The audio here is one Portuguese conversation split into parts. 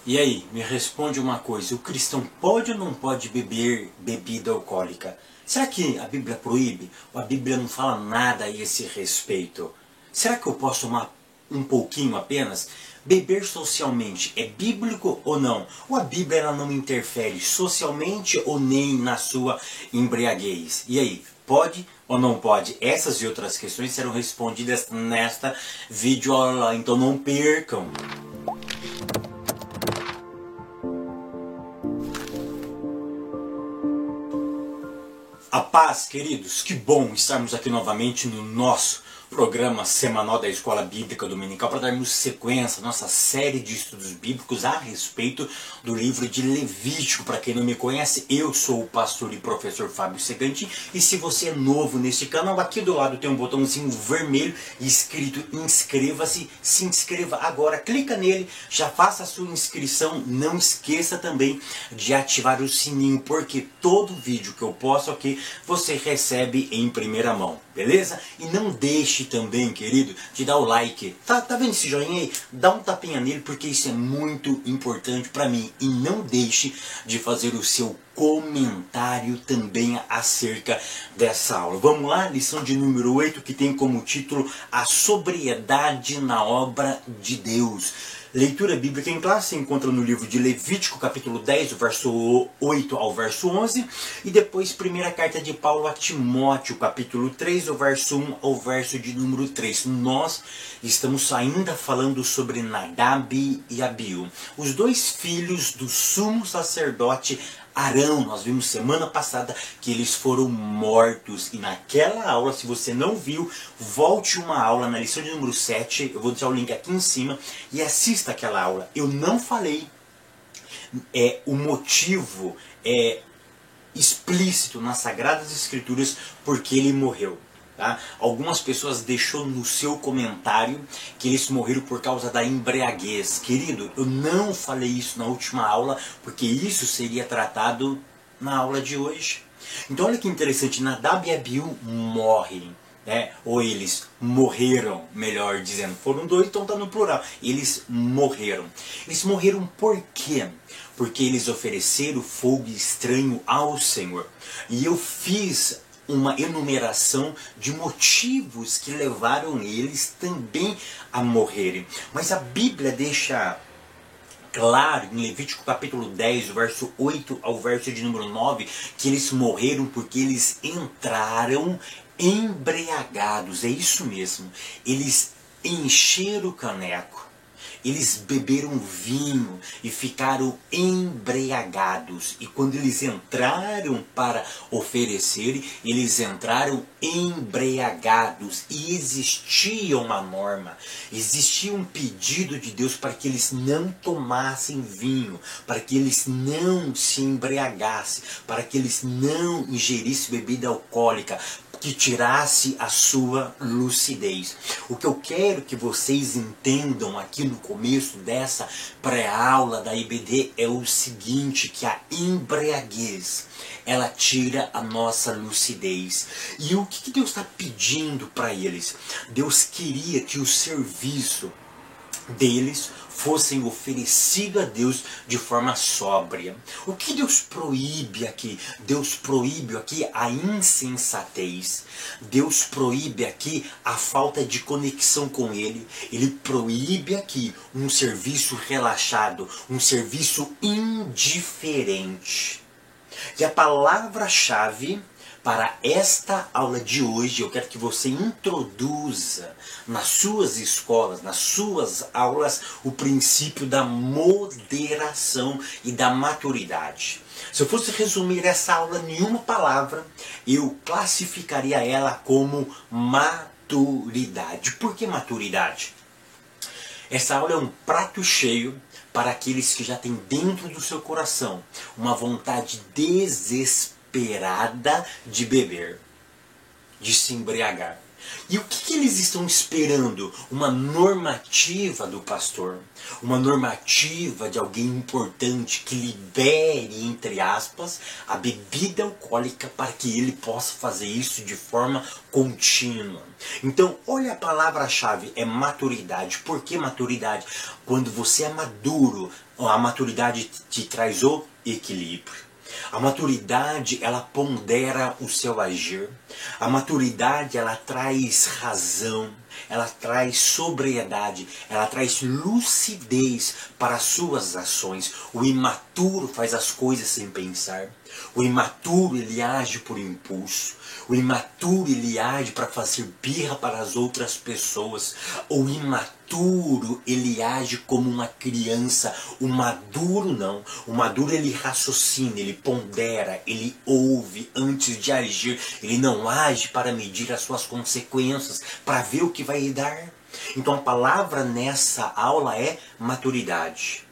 E aí, me responde uma coisa, o cristão pode ou não pode beber bebida alcoólica? Será que a Bíblia proíbe? Ou a Bíblia não fala nada a esse respeito? Será que eu posso tomar um pouquinho apenas? Beber socialmente é bíblico ou não? Ou a Bíblia ela não interfere socialmente ou nem na sua embriaguez? E aí, pode ou não pode? Essas e outras questões serão respondidas nesta videoaula, então não percam! A paz, queridos, que bom estarmos aqui novamente no nosso programa semanal da Escola Bíblica Dominical para darmos sequência à nossa série de estudos bíblicos a respeito do livro de Levítico. Para quem não me conhece, eu sou o pastor e professor Fábio Segante, e se você é novo neste canal, aqui do lado tem um botãozinho vermelho escrito inscreva-se. Se inscreva agora, clica nele, já faça a sua inscrição. Não esqueça também de ativar o sininho, porque todo vídeo que eu posto aqui você recebe em primeira mão, beleza? E não deixe também, querido, de dar o like. Tá vendo esse joinha aí? Dá um tapinha nele, porque isso é muito importante para mim. E não deixe de fazer o seu comentário também acerca dessa aula. Vamos lá? Lição de número 8, que tem como título A Sobriedade na Obra de Deus. Leitura bíblica em classe se encontra no livro de Levítico, capítulo 10, do verso 8 ao verso 11, e depois primeira carta de Paulo a Timóteo, capítulo 3, do verso 1 ao verso de número 3. Nós estamos ainda falando sobre Nadab e Abiú, os dois filhos do sumo sacerdote Arão. Nós vimos semana passada que eles foram mortos, e naquela aula, se você não viu, volte uma aula na lição de número 7, eu vou deixar o link aqui em cima, e assista aquela aula. Eu não falei o motivo explícito nas Sagradas Escrituras porque ele morreu. Tá? Algumas pessoas deixou no seu comentário que eles morreram por causa da embriaguez. Querido, eu não falei isso na última aula, porque isso seria tratado na aula de hoje. Então olha que interessante, Nadab e Abiú morrem, né? Ou eles morreram, melhor dizendo. Foram dois, então está no plural. Eles morreram. Eles morreram por quê? Porque eles ofereceram fogo estranho ao Senhor. E eu fiz uma enumeração de motivos que levaram eles também a morrerem. Mas a Bíblia deixa claro, em Levítico capítulo 10, verso 8 ao verso de número 9, que eles morreram porque eles entraram embriagados. É isso mesmo. Eles encheram o caneco. Eles beberam vinho e ficaram embriagados. E quando eles entraram para oferecer, eles entraram embriagados. E existia uma norma, existia um pedido de Deus para que eles não tomassem vinho, para que eles não se embriagassem, para que eles não ingerissem bebida alcoólica, que tirasse a sua lucidez. O que eu quero que vocês entendam aqui no começo dessa pré-aula da IBD é o seguinte, que a embriaguez, ela tira a nossa lucidez. E o que Deus está pedindo para eles? Deus queria que o serviço deles fossem oferecidos a Deus de forma sóbria. O que Deus proíbe aqui? Deus proíbe aqui a insensatez. Deus proíbe aqui a falta de conexão com Ele. Ele proíbe aqui um serviço relaxado, um serviço indiferente. E a palavra-chave para esta aula de hoje, eu quero que você introduza nas suas escolas, nas suas aulas, o princípio da moderação e da maturidade. Se eu fosse resumir essa aula em uma palavra, eu classificaria ela como maturidade. Por que maturidade? Essa aula é um prato cheio para aqueles que já têm dentro do seu coração uma vontade desesperada de beber, de se embriagar. E o que eles estão esperando? Uma normativa do pastor, uma normativa de alguém importante que libere, entre aspas, a bebida alcoólica para que ele possa fazer isso de forma contínua. Então, olha a palavra-chave, é maturidade. Por que maturidade? Quando você é maduro, a maturidade te traz o equilíbrio. A maturidade, ela pondera o seu agir. A maturidade, ela traz razão, ela traz sobriedade, ela traz lucidez para as suas ações. O imaturo faz as coisas sem pensar. O imaturo, ele age por impulso. O imaturo, ele age para fazer birra para as outras pessoas. O imaturo, ele age como uma criança. O maduro não. O maduro, ele raciocina, ele pondera, ele ouve antes de agir. Ele não age para medir as suas consequências, para ver o que vai dar. Então a palavra nessa aula é maturidade.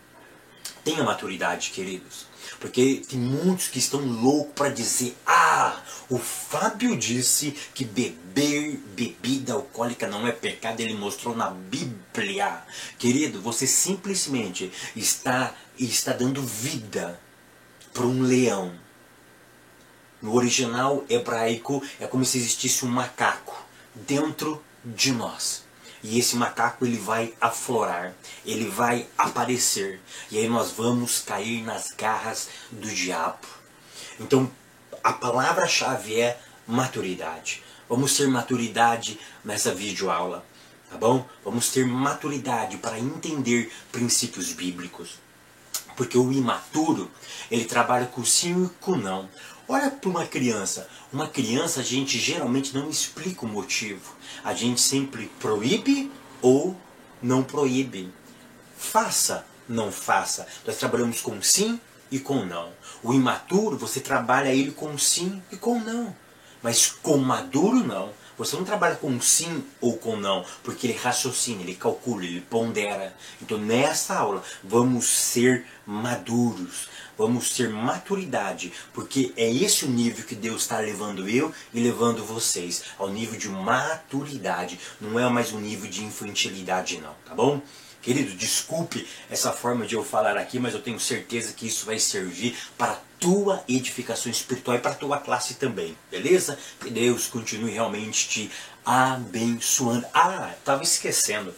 Tenha maturidade, queridos. Porque tem muitos que estão loucos para dizer: ah, o Fábio disse que beber bebida alcoólica não é pecado, ele mostrou na Bíblia. Querido, você simplesmente está dando vida para um leão. No original hebraico é como se existisse um macaco dentro de nós. E esse macaco, ele vai aflorar, ele vai aparecer. E aí nós vamos cair nas garras do diabo. Então, a palavra-chave é maturidade. Vamos ter maturidade nessa videoaula, tá bom? Vamos ter maturidade para entender princípios bíblicos. Porque o imaturo, ele trabalha com sim e com não. Olha para uma criança. Uma criança, a gente geralmente não explica o motivo. A gente sempre proíbe ou não proíbe. Faça, não faça. Nós trabalhamos com sim e com não. O imaturo, você trabalha ele com sim e com não. Mas com maduro, não. Você não trabalha com sim ou com não, porque ele raciocina, ele calcula, ele pondera. Então nessa aula vamos ser maduros, vamos ter maturidade, porque é esse o nível que Deus está levando eu e levando vocês, ao nível de maturidade. Não é mais um nível de infantilidade não, tá bom? Querido, desculpe essa forma de eu falar aqui, mas eu tenho certeza que isso vai servir para a tua edificação espiritual e para a tua classe também, beleza? Que Deus continue realmente te abençoando. Ah, estava esquecendo.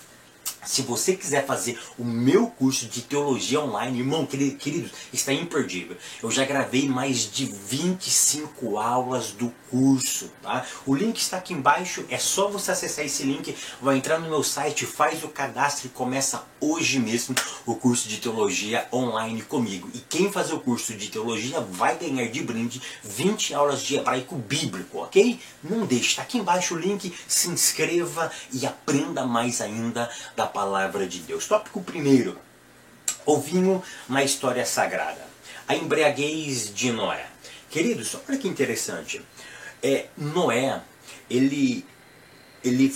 Se você quiser fazer o meu curso de teologia online, irmão, queridos, está imperdível. Eu já gravei mais de 25 aulas do curso, tá? O link está aqui embaixo, é só você acessar esse link, vai entrar no meu site, faz o cadastro e começa hoje mesmo o curso de teologia online comigo. E quem fazer o curso de teologia vai ganhar de brinde 20 aulas de hebraico bíblico, ok? Não deixe, está aqui embaixo o link, se inscreva e aprenda mais ainda da palavra de Deus. Tópico 1: o vinho na história sagrada. A embriaguez de Noé. Queridos, olha que interessante. Noé, ele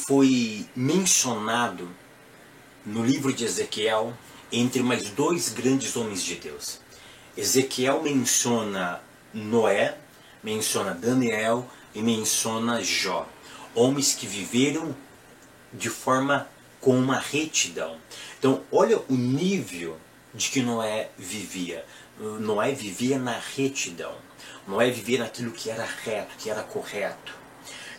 foi mencionado no livro de Ezequiel entre mais dois grandes homens de Deus. Ezequiel menciona Noé, menciona Daniel e menciona Jó. Homens que viveram de forma com uma retidão. Então, olha o nível de que Noé vivia. Noé vivia na retidão. Noé vivia naquilo que era reto, que era correto.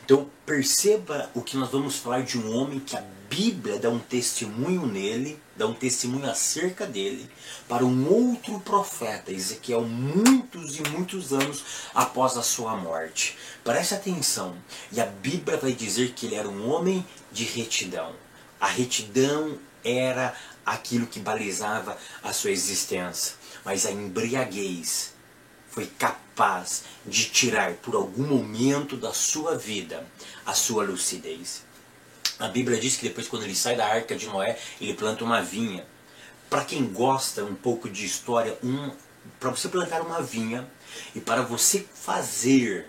Então, perceba o que nós vamos falar de um homem que a Bíblia dá um testemunho nele, dá um testemunho acerca dele, para um outro profeta, Ezequiel, muitos e muitos anos após a sua morte. Preste atenção, e a Bíblia vai dizer que ele era um homem de retidão. A retidão era aquilo que balizava a sua existência, mas a embriaguez foi capaz de tirar por algum momento da sua vida a sua lucidez. A Bíblia diz que depois, quando ele sai da arca de Noé, ele planta uma vinha. Para quem gosta um pouco de história, para você plantar uma vinha e para você fazer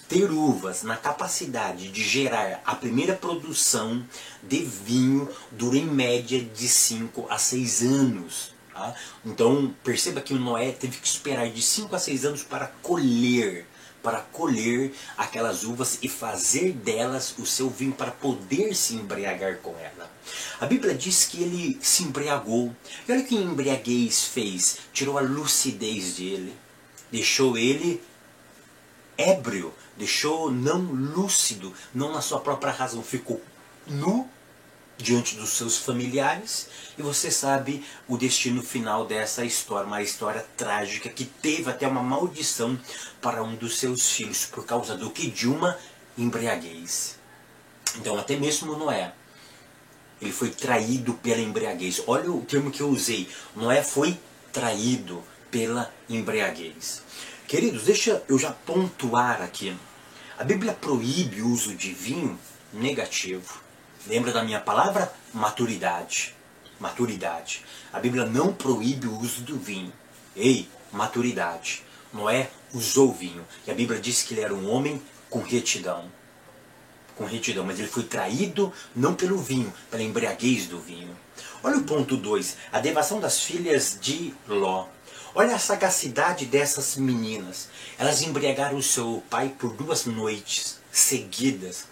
ter uvas na capacidade de gerar a primeira produção de vinho dura em média de 5 a 6 anos. Tá? Então perceba que o Noé teve que esperar de 5 a 6 anos para colher, para colher aquelas uvas e fazer delas o seu vinho para poder se embriagar com ela. A Bíblia diz que ele se embriagou. E olha o que a embriaguez fez. Tirou a lucidez dele. Deixou ele ébrio. Deixou não lúcido, não na sua própria razão. Ficou nu diante dos seus familiares, e você sabe o destino final dessa história, uma história trágica que teve até uma maldição para um dos seus filhos, por causa do que? De uma embriaguez. Então até mesmo Noé, ele foi traído pela embriaguez. Olha o termo que eu usei, Noé foi traído pela embriaguez. Queridos, deixa eu já pontuar aqui, a Bíblia proíbe o uso de vinho negativo. Lembra da minha palavra? Maturidade. Maturidade. A Bíblia não proíbe o uso do vinho. Ei, maturidade. Noé usou vinho. E a Bíblia diz que ele era um homem com retidão. Com retidão. Mas ele foi traído não pelo vinho, pela embriaguez do vinho. Olha o ponto 2. A devação das filhas de Ló. Olha a sagacidade dessas meninas. Elas embriagaram o seu pai por 2 noites seguidas.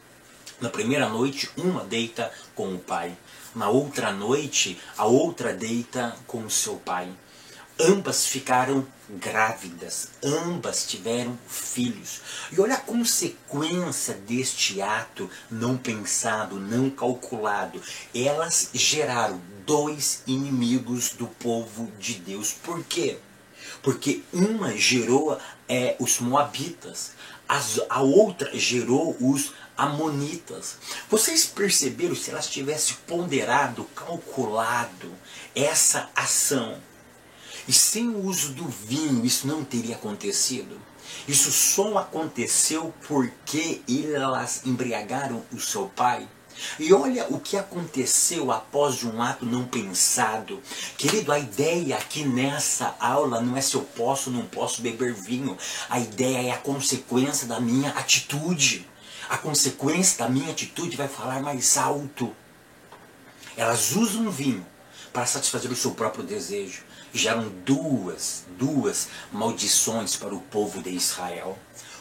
Na primeira noite, uma deita com o pai. Na outra noite, a outra deita com o seu pai. Ambas ficaram grávidas. Ambas tiveram filhos. E olha a consequência deste ato não pensado, não calculado. Elas geraram 2 inimigos do povo de Deus. Por quê? Porque uma gerou os moabitas. A outra gerou os amonitas. Vocês perceberam, se elas tivessem ponderado, calculado essa ação, e sem o uso do vinho, isso não teria acontecido? Isso só aconteceu porque elas embriagaram o seu pai. E olha o que aconteceu após um ato não pensado. Querido, a ideia aqui nessa aula não é se eu posso ou não posso beber vinho. A ideia é a consequência da minha atitude. A consequência da minha atitude vai falar mais alto. Elas usam vinho para satisfazer o seu próprio desejo. Geram duas maldições para o povo de Israel.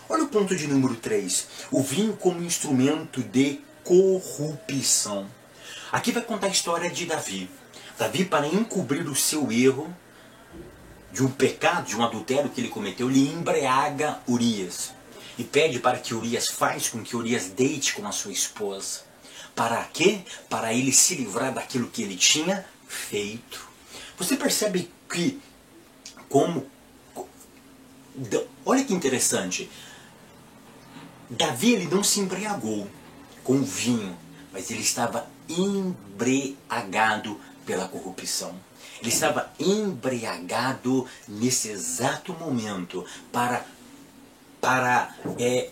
Olha o ponto de número 3. O vinho como instrumento de corrupção. Aqui vai contar a história de Davi. Davi, para encobrir o seu erro de um pecado, de um adultério que ele cometeu, ele embriaga Urias. E pede para que Urias faz com que Urias deite com a sua esposa. Para quê? Para ele se livrar daquilo que ele tinha feito. Você percebe que olha que interessante. Davi, ele não se embriagou com vinho, mas ele estava embriagado pela corrupção. Ele estava embriagado nesse exato momento para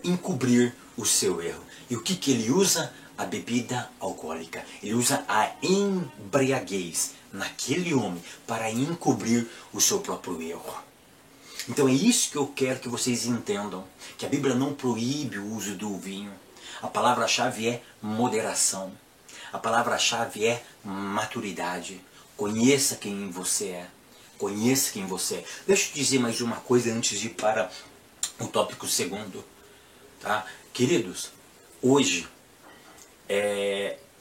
encobrir o seu erro. E o que ele usa? A bebida alcoólica. Ele usa a embriaguez naquele homem para encobrir o seu próprio erro. Então é isso que eu quero que vocês entendam, que a Bíblia não proíbe o uso do vinho. A palavra-chave é moderação. A palavra-chave é maturidade. Conheça quem você é. Conheça quem você é. Deixa eu dizer mais uma coisa antes de ir para o tópico 2. Tá? Queridos, hoje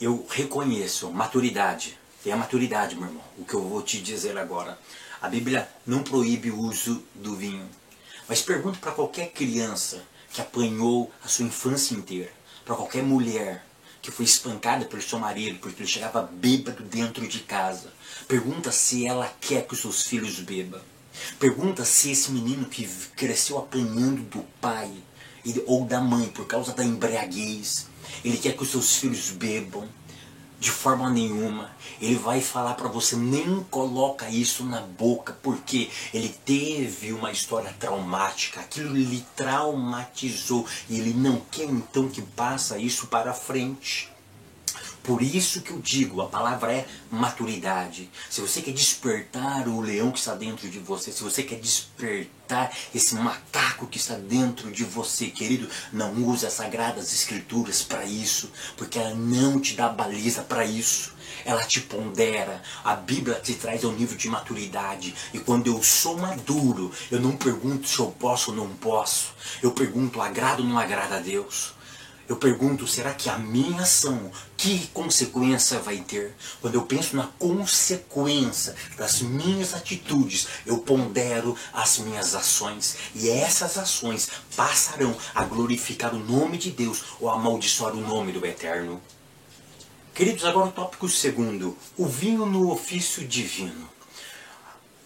eu reconheço maturidade. É a maturidade, meu irmão, o que eu vou te dizer agora. A Bíblia não proíbe o uso do vinho. Mas pergunto para qualquer criança que apanhou a sua infância inteira, para qualquer mulher que foi espancada pelo seu marido porque ele chegava bêbado dentro de casa. Pergunta se ela quer que os seus filhos bebam. Pergunta se esse menino que cresceu apanhando do pai ou da mãe por causa da embriaguez, ele quer que os seus filhos bebam. De forma nenhuma. Ele vai falar para você, nem coloca isso na boca, porque ele teve uma história traumática, aquilo lhe traumatizou, e ele não quer então que passe isso para frente. Por isso que eu digo, a palavra é maturidade. Se você quer despertar o leão que está dentro de você, se você quer despertar esse macaco que está dentro de você, querido, não use as Sagradas Escrituras para isso, porque ela não te dá baliza para isso. Ela te pondera, a Bíblia te traz ao nível de maturidade. E quando eu sou maduro, eu não pergunto se eu posso ou não posso. Eu pergunto, agrada ou não agrada a Deus? Eu pergunto, será que a minha ação, que consequência vai ter? Quando eu penso na consequência das minhas atitudes, eu pondero as minhas ações. E essas ações passarão a glorificar o nome de Deus ou a amaldiçoar o nome do Eterno. Queridos, agora o tópico segundo, o vinho no ofício divino.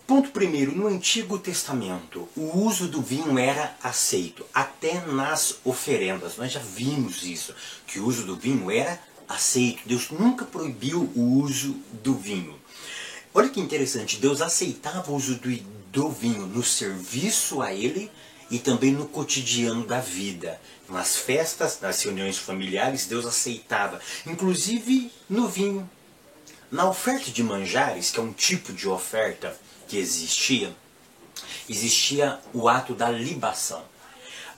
Ponto primeiro, no Antigo Testamento, o uso do vinho era aceito, até nas oferendas. Nós já vimos isso, que o uso do vinho era aceito. Deus nunca proibiu o uso do vinho. Olha que interessante, Deus aceitava o uso do vinho no serviço a Ele e também no cotidiano da vida. Nas festas, nas reuniões familiares, Deus aceitava, inclusive no vinho. Na oferta de manjares, que é um tipo de oferta que existia o ato da libação.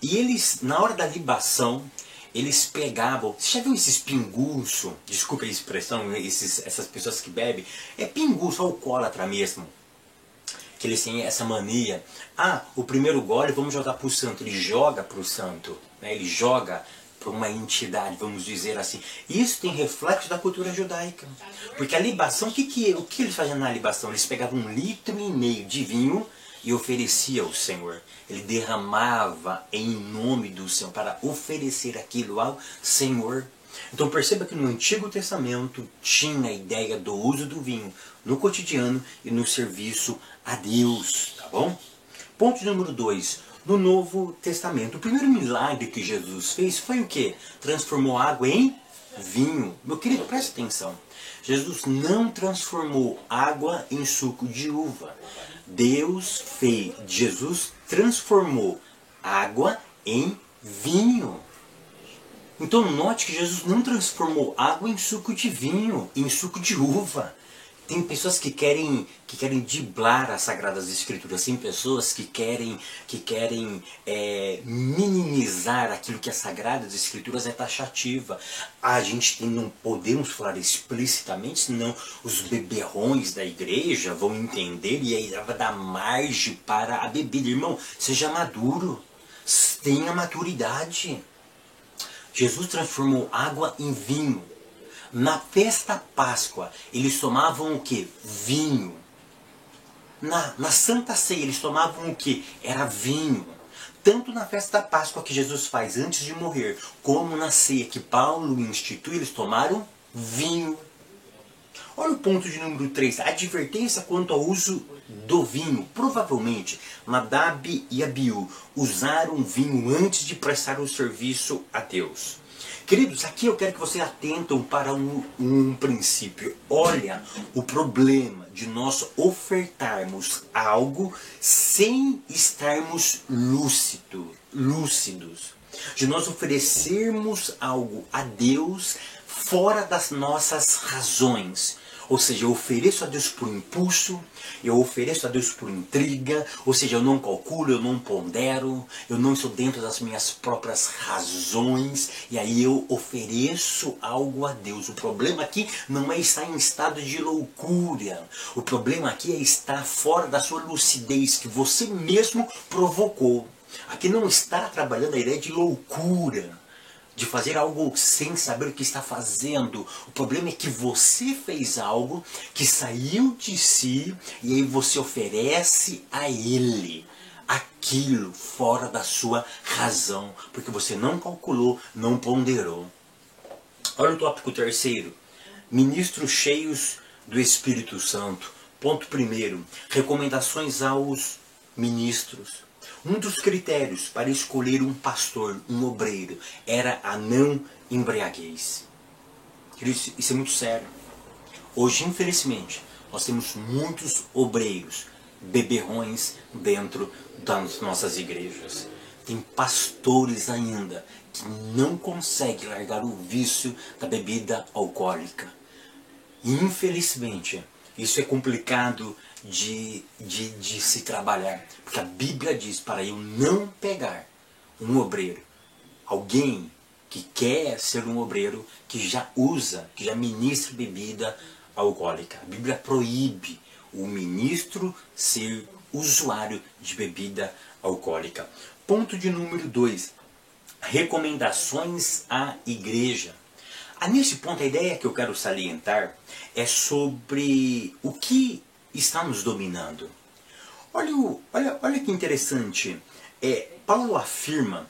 E eles, na hora da libação, eles pegavam... Você já viu esses pinguço? Desculpa a expressão, essas pessoas que bebem. É pinguço, alcoólatra mesmo. Que eles têm essa mania. Ah, o primeiro gole vamos jogar para o santo. Ele joga para o santo. Né? Ele joga para uma entidade, vamos dizer assim. Isso tem reflexo da cultura judaica. Porque a libação, o que eles faziam na libação? Eles pegavam 1,5 litro de vinho e ofereciam ao Senhor. Ele derramava em nome do Senhor para oferecer aquilo ao Senhor. Então perceba que no Antigo Testamento tinha a ideia do uso do vinho no cotidiano e no serviço a Deus, tá bom? Ponto número 2. No Novo Testamento, o primeiro milagre que Jesus fez foi o quê? Transformou água em vinho. Meu querido, preste atenção. Jesus não transformou água em suco de uva. Jesus transformou água em vinho. Então note que Jesus não transformou água em suco de vinho, em suco de uva. Tem pessoas que querem driblar as Sagradas Escrituras, tem pessoas que querem minimizar aquilo que as Sagradas Escrituras é taxativa. A gente não podemos falar explicitamente, senão os beberrões da igreja vão entender e aí vai dar margem para a bebida. Irmão, seja maduro, tenha maturidade. Jesus transformou água em vinho. Na festa Páscoa, eles tomavam o que? Vinho. Na Santa Ceia, eles tomavam o que? Era vinho. Tanto na festa da Páscoa que Jesus faz antes de morrer, como na ceia que Paulo institui, eles tomaram vinho. Olha o ponto de número 3, a advertência quanto ao uso do vinho. Provavelmente, Nadab e Abiú usaram vinho antes de prestar o serviço a Deus. Queridos, aqui eu quero que vocês atentem para um princípio. Olha o problema de nós ofertarmos algo sem estarmos lúcidos. De nós oferecermos algo a Deus fora das nossas razões. Ou seja, eu ofereço a Deus por impulso, eu ofereço a Deus por intriga, ou seja, eu não calculo, eu não pondero, eu não estou dentro das minhas próprias razões, e aí eu ofereço algo a Deus. O problema aqui não é estar em estado de loucura, o problema aqui é estar fora da sua lucidez, que você mesmo provocou. Aqui não está trabalhando a ideia de loucura, de fazer algo sem saber o que está fazendo. O problema é que você fez algo que saiu de si e aí você oferece a Ele aquilo fora da sua razão, porque você não calculou, não ponderou. Olha o tópico 3, ministros cheios do Espírito Santo. Ponto 1, recomendações aos ministros. Um dos critérios para escolher um pastor, um obreiro, era a não embriaguez. Isso é muito sério. Hoje, infelizmente, nós temos muitos obreiros, beberrões dentro das nossas igrejas. tem pastores ainda que não conseguem largar o vício da bebida alcoólica. E, infelizmente, isso é complicado de se trabalhar, porque a Bíblia diz para eu não pegar um obreiro, alguém que quer ser um obreiro, que já usa, que já ministra bebida alcoólica. A Bíblia proíbe o ministro ser usuário de bebida alcoólica. Ponto de número 2. Recomendações à igreja. Nesse ponto, a ideia que eu quero salientar é sobre o que está nos dominando. Olha que interessante. Paulo afirma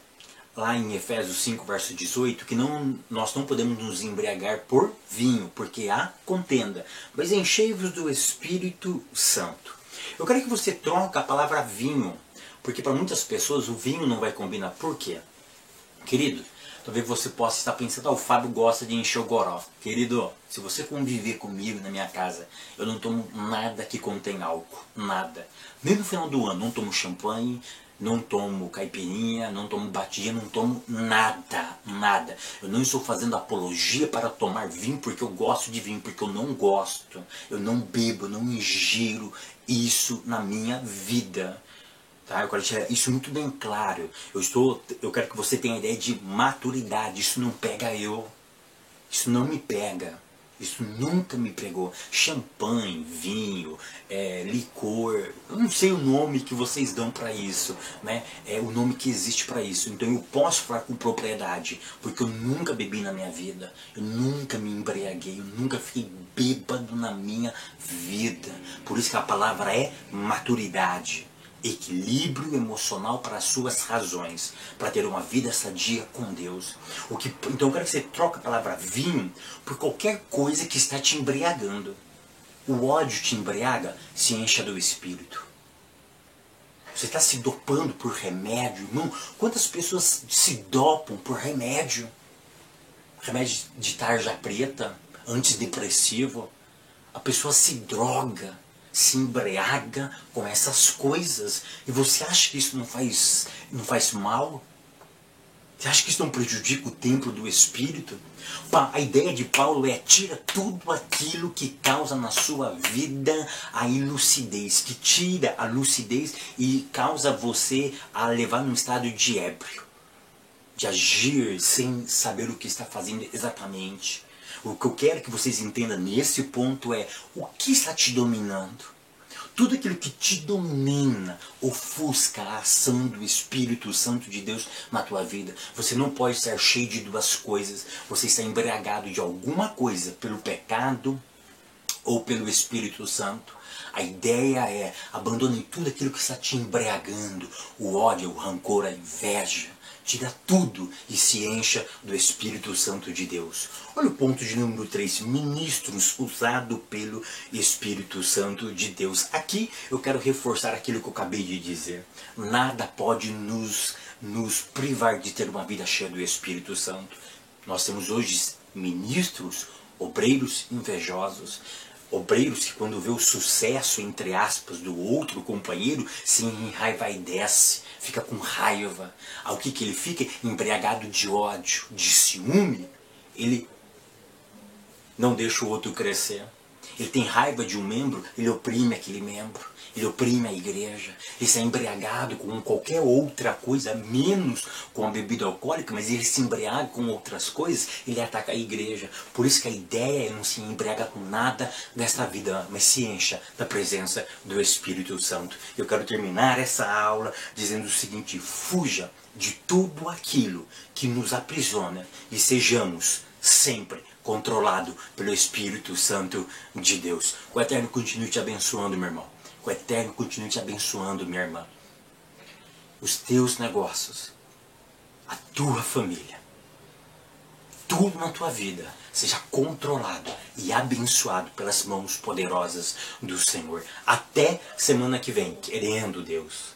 lá em Efésios 5, verso 18, que nós não podemos nos embriagar por vinho, porque há contenda, mas enchei-vos do Espírito Santo. Eu quero que você troque a palavra vinho, porque para muitas pessoas o vinho não vai combinar. Por quê? Querido, talvez você possa estar pensando, o Fábio gosta de encher o goró. Querido, se você conviver comigo na minha casa, eu não tomo nada que contém álcool, nada. Nem no final do ano, não tomo champanhe, não tomo caipirinha, não tomo batidinha, não tomo nada, nada. Eu não estou fazendo apologia para tomar vinho porque eu gosto de vinho, porque eu não gosto. Eu não bebo, eu não ingiro isso na minha vida. Tá? Eu quero deixar isso muito bem claro. Eu quero que você tenha a ideia de maturidade. Isso não pega eu. Isso não me pega. Isso nunca me pegou. Champanhe, vinho, licor, eu não sei o nome que vocês dão para isso, né? É o nome que existe para isso. Então eu posso falar com propriedade, porque eu nunca bebi na minha vida, eu nunca me embriaguei, eu nunca fiquei bêbado na minha vida. Por isso que a palavra é maturidade. Equilíbrio emocional para as suas razões, para ter uma vida sadia com Deus. Então eu quero que você troque a palavra vinho por qualquer coisa que está te embriagando. O ódio te embriaga, se encha do Espírito. Você está se dopando por remédio, irmão? Quantas pessoas se dopam por remédio? Remédio de tarja preta, antidepressivo. A pessoa se droga, se embriaga com essas coisas. E você acha que isso não faz mal? Você acha que isso não prejudica o templo do Espírito? A ideia de Paulo é: tira tudo aquilo que causa na sua vida a ilucidez, que tira a lucidez e causa você a levar num estado de ébrio, de agir sem saber o que está fazendo exatamente. O que eu quero que vocês entendam nesse ponto é: o que está te dominando? Tudo aquilo que te domina ofusca a ação do Espírito Santo de Deus na tua vida. Você não pode estar cheio de duas coisas. Você está embriagado de alguma coisa, pelo pecado ou pelo Espírito Santo. A ideia é: abandone tudo aquilo que está te embriagando. O ódio, o rancor, a inveja. Tira tudo e se encha do Espírito Santo de Deus. Olha o ponto de número 3. Ministros usados pelo Espírito Santo de Deus. Aqui eu quero reforçar aquilo que eu acabei de dizer. Nada pode nos privar de ter uma vida cheia do Espírito Santo. Nós temos hoje ministros, obreiros invejosos. Obreiros que, quando vê o sucesso, entre aspas, do outro companheiro, se enraivece, fica com raiva. Ao que ele fica? Embriagado de ódio, de ciúme. Ele não deixa o outro crescer. Ele tem raiva de um membro, ele oprime aquele membro. Ele oprime a igreja. Ele está embriagado com qualquer outra coisa, menos com a bebida alcoólica, mas ele se embriaga com outras coisas, ele ataca a igreja. Por isso que a ideia é não se embriagar com nada desta vida, mas se encha da presença do Espírito Santo. Eu quero terminar essa aula dizendo o seguinte: fuja de tudo aquilo que nos aprisiona e sejamos sempre controlados pelo Espírito Santo de Deus. O Eterno continue te abençoando, meu irmão. O Eterno continue te abençoando, minha irmã. Os teus negócios, a tua família, tudo na tua vida seja controlado e abençoado pelas mãos poderosas do Senhor. Até semana que vem, querendo Deus.